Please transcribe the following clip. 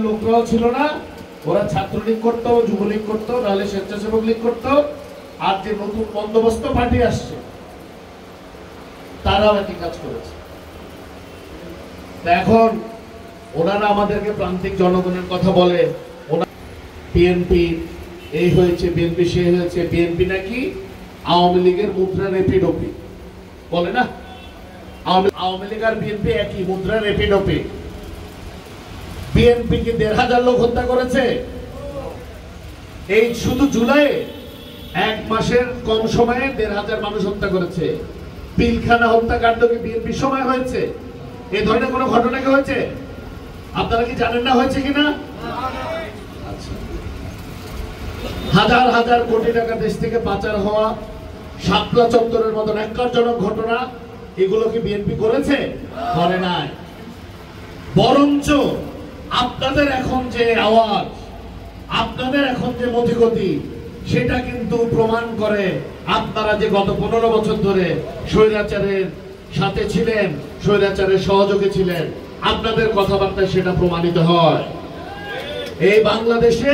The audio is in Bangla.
লোকরাও ছিল না, ওরা ছাত্রলীগ করতো, যুবলীগ করতো, নাহলে স্বেচ্ছাসেবক লীগ করতো। আর যে নতুন বন্দোবস্ত পার্টি আসছে তারাও একই কাজ করেছে। এখন ওনারা আমাদেরকে প্রান্তিক জনগণের কথা বলে, বিএনপি এই হয়েছে, বিএনপি সে হয়েছে, বিএনপি নাকি আওয়ামী লীগের মুদ্রার এপিডপি বলে না। আওয়ামী লীগ আর বিএনপি একই, মুদ্রার এপিডপি। বিএনপি কি ১৫০০ লোক হত্যা করেছে এই শুধু জুলাইয়ে? এক মাসের কম সময়ে ১৫০০ মানুষ হত্যা করেছে। পিলখানা হত্যাকাণ্ড কি বিএনপি সময় হয়েছে? এই ধরনের কোন ঘটনা কি হয়েছে? আপনারা কি জানেন না হয়েছে কিনা? হাজার হাজার কোটি টাকা দেশ থেকে পাচার হওয়া, শাপলা চত্বরের মতো ন্যাক্কারজনক ঘটনা, এগুলো কি বিএনপি করেছে? করে নাই। বরঞ্চ আপনাদের এখন যে আওয়াজ, আপনাদের এখন যে মতিগতি, সেটা কিন্তু প্রমাণ করে আপনারা যে গত ১৫ বছর ধরে স্বৈরাচারের সাথে ছিলেন, স্বৈরাচারের সহযোগী ছিলেন। আপনাদের কথাবার্তায় সেটা প্রমাণিত হয়। এই বাংলাদেশে